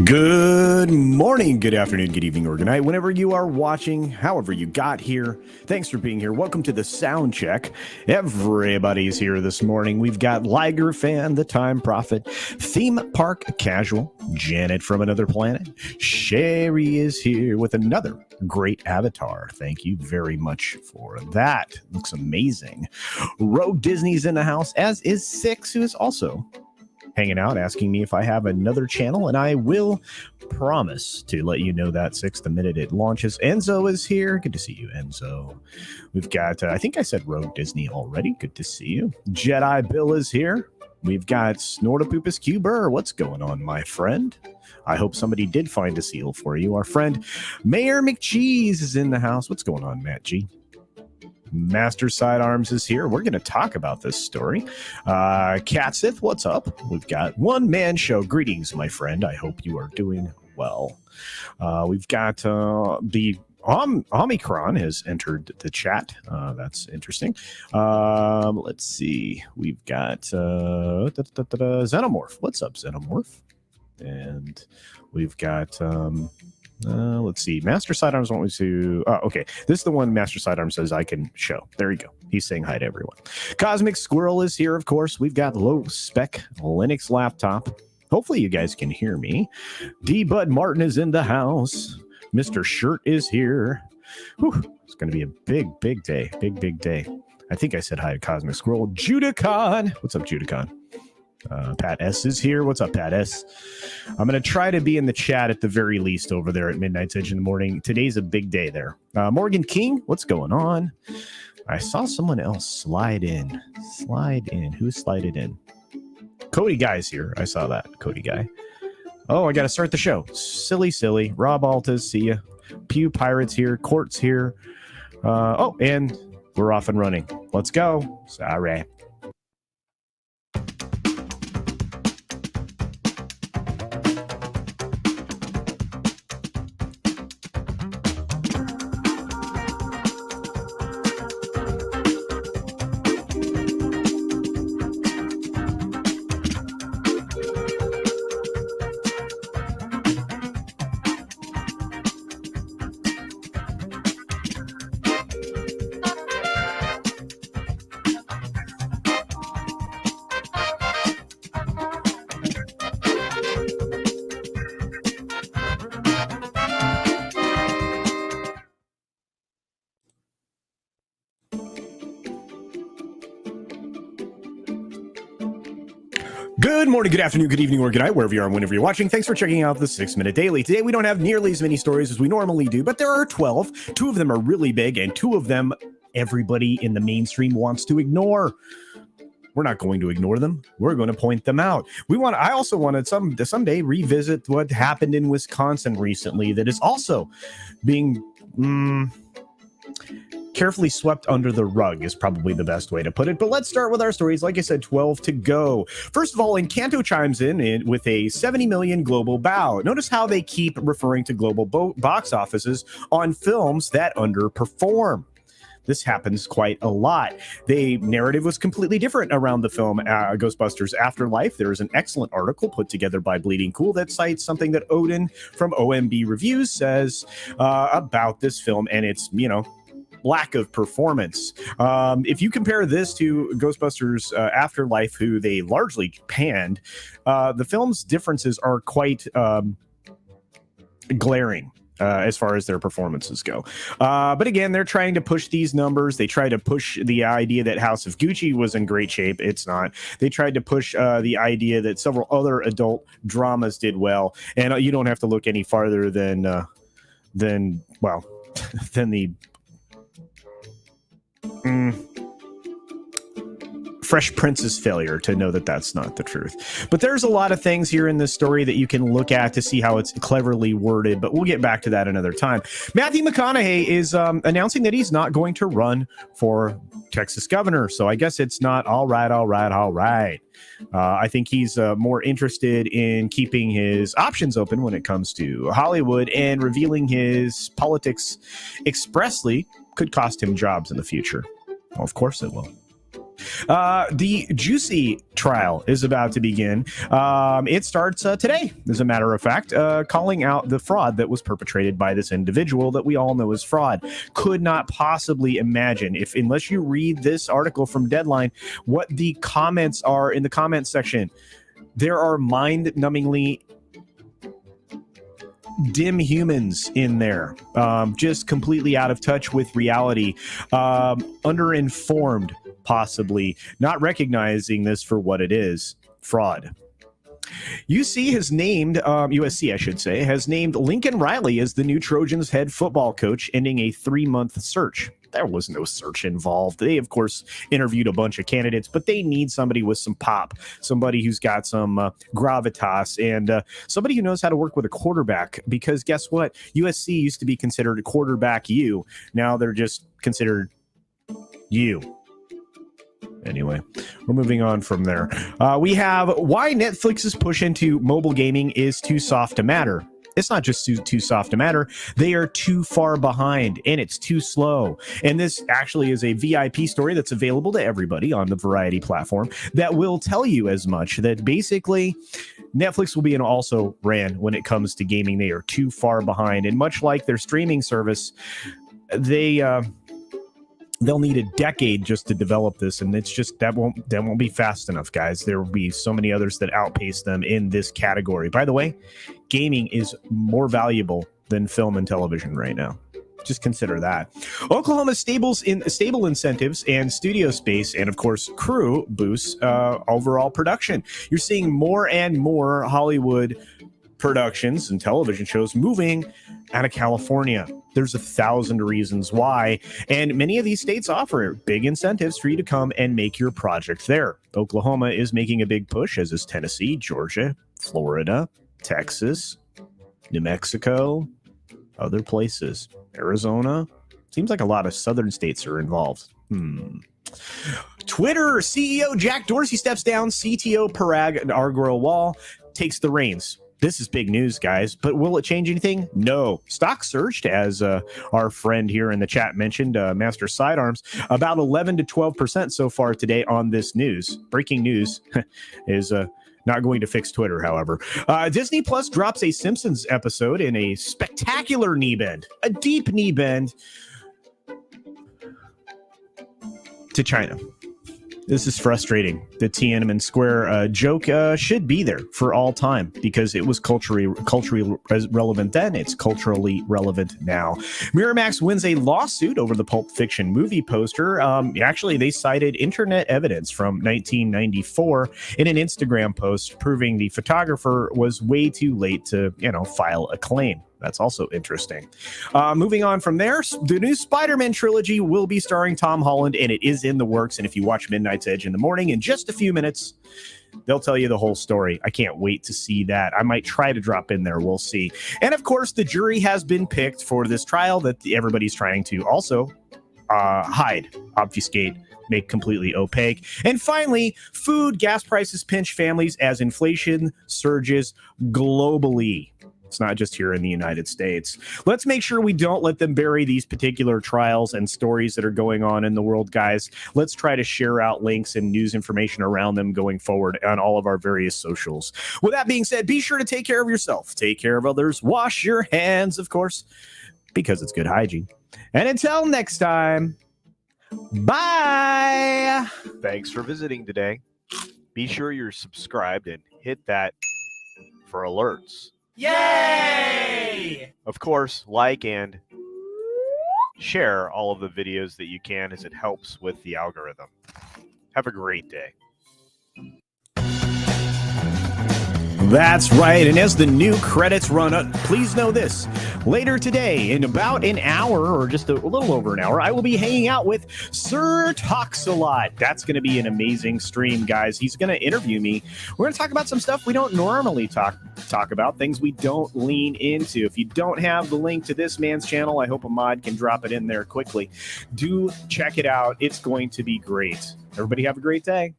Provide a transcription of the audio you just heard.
Good morning, good afternoon, good evening, or good night, whenever you are watching, however you got here. Thanks for being here. Welcome to the sound check. Everybody's here this morning. We've got Liger Fan, the Time Prophet, Theme Park Casual, Janet from Another Planet. Sherry is here with another great avatar. Thank you very much for that. Looks amazing. Rogue Disney's in the house, as is Six, who is also hanging out, asking me if I have another channel, and I will promise to let you know that Six the minute it launches. Enzo is here. Good to see you, Enzo. We've got, I think I said Rogue Disney already. Good to see you. Jedi Bill is here. We've got Snortopupus Cuber. What's going on, my friend? I hope somebody did find a seal for you. Our friend Mayor McCheese is in the house. What's going on, Matt G? Master Sidearms is here. We're going to talk about this story. Catsith, what's up? We've got One Man Show. Greetings, my friend. I hope you are doing well. We've got the Omicron has entered the chat. That's interesting. Let's see. We've got Xenomorph. What's up, Xenomorph? And we've got... let's see. Master Sidearms want me to... Oh, okay. This is the one Master Sidearms says I can show. There you go. He's saying hi to everyone. Cosmic Squirrel is here, of course. We've got low spec Linux laptop. Hopefully you guys can hear me. D. Bud Martin is in the house. Mr. Shirt is here. Whew. It's going to be a big day. Big day. I think I said hi to Cosmic Squirrel. Judicon. What's up, Judicon? Pat S is here. What's up, Pat S? I'm going to try to be in the chat at the very least over there at Midnight's Edge in the morning. Today's a big day there. Morgan King, what's going on? I saw someone else slide in. Who slided in? Cody Guy's here. I saw that. Cody Guy. Oh, I got to start the show. Silly. Rob Altas, see ya. Pew Pirates here. Court's here. Oh, and we're off and running. Let's go. Sorry. Good morning, good afternoon, good evening, or good night, wherever you are and whenever you're watching. Thanks for checking out the 6 Minute Daily. Today, we don't have nearly as many stories as we normally do, but there are 12. 2 of them are really big, and 2 of them everybody in the mainstream wants to ignore. We're not going to ignore them. We're going to point them out. I also wanted to someday revisit what happened in Wisconsin recently that is also being... carefully swept under the rug is probably the best way to put it. But let's start with our stories. Like I said, 12 to go. First of all, Encanto chimes in with a 70 million global bow. Notice how they keep referring to global box offices on films that underperform. This happens quite a lot. The narrative was completely different around the film Ghostbusters Afterlife. There is an excellent article put together by Bleeding Cool that cites something that Odin from OMB Reviews says about this film and its, lack of performance. If you compare this to Ghostbusters Afterlife, who they largely panned, the film's differences are quite glaring. As far as their performances go. But again, they're trying to push these numbers. They try to push the idea that House of Gucci was in great shape. It's not. They tried to push the idea that several other adult dramas did well. And you don't have to look any farther than the Fresh Prince's failure to know that that's not the truth. But there's a lot of things here in this story that you can look at to see how it's cleverly worded, but we'll get back to that another time. Matthew McConaughey is announcing that he's not going to run for Texas governor, so I guess it's not all right. I think he's more interested in keeping his options open when it comes to Hollywood, and revealing his politics expressly could cost him jobs in the future. Well, of course it will. The Juicy trial is about to begin. It starts today, as a matter of fact, calling out the fraud that was perpetrated by this individual that we all know is fraud. Could not possibly imagine, unless you read this article from Deadline, what the comments are in the comments section. There are mind-numbingly dim humans in there, just completely out of touch with reality, underinformed, possibly not recognizing this for what it is: fraud. USC has named, USC, I should say, has named Lincoln Riley as the new Trojans head football coach, ending a 3-month search. There was no search involved. They, of course, interviewed a bunch of candidates, but they need somebody with some pop, somebody who's got some gravitas, and somebody who knows how to work with a quarterback. Because guess what? USC used to be considered a quarterback U. Now they're just considered U. Anyway, we're moving on from there. We have why Netflix's push into mobile gaming is too soft to matter. It's not just too soft to matter. They are too far behind, and it's too slow. And this actually is a VIP story that's available to everybody on the Variety platform that will tell you as much, that basically Netflix will be an also ran when it comes to gaming. They are too far behind. And much like their streaming service, they'll need a decade just to develop this, and it's just that won't be fast enough, guys. There will be so many others that outpace them in this category. By the way, gaming is more valuable than film and television right now. Just consider that. Oklahoma's stable incentives and studio space, and of course crew, boosts overall production. You're seeing more and more Hollywood productions and television shows moving out of California. There's 1,000 reasons why, and many of these states offer big incentives for you to come and make your project there. Oklahoma is making a big push, as is Tennessee, Georgia, Florida, Texas, New Mexico, other places, Arizona. Seems like a lot of southern states are involved. Twitter CEO Jack Dorsey steps down. CTO Parag Agrawal takes the reins. This is big news, guys, but will it change anything? No. Stock surged, as our friend here in the chat mentioned, Master Sidearms, about 11 to 12% so far today on this news. Breaking news is not going to fix Twitter, however. Disney Plus drops a Simpsons episode in a spectacular knee bend, a deep knee bend to China. This is frustrating. The Tiananmen Square joke should be there for all time because it was culturally relevant then. It's culturally relevant now. Miramax wins a lawsuit over the Pulp Fiction movie poster. Actually, they cited internet evidence from 1994 in an Instagram post proving the photographer was way too late to, file a claim. That's also interesting. Moving on from there, the new Spiderman trilogy will be starring Tom Holland, and it is in the works. And if you watch Midnight's Edge in the morning, in just a few minutes, they'll tell you the whole story. I can't wait to see that. I might try to drop in there. We'll see. And of course, the jury has been picked for this trial that everybody's trying to also hide, obfuscate, make completely opaque. And finally, gas prices pinch families as inflation surges globally. It's not just here in the United States. Let's make sure we don't let them bury these particular trials and stories that are going on in the world, guys. Let's try to share out links and news information around them going forward on all of our various socials. With that being said, be sure to take care of yourself, take care of others, wash your hands, of course, because it's good hygiene. And until next time, bye! Thanks for visiting today. Be sure you're subscribed and hit that for alerts. Yay! Of course, like and share all of the videos that you can, as it helps with the algorithm. Have a great day. That's right. And as the new credits run up, please know this. Later today, in about an hour or just a little over an hour, I will be hanging out with Sir Talks a Lot. That's going to be an amazing stream, guys. He's going to interview me. We're going to talk about some stuff we don't normally talk about, things we don't lean into. If you don't have the link to this man's channel, I hope a mod can drop it in there quickly. Do check it out. It's going to be great. Everybody have a great day.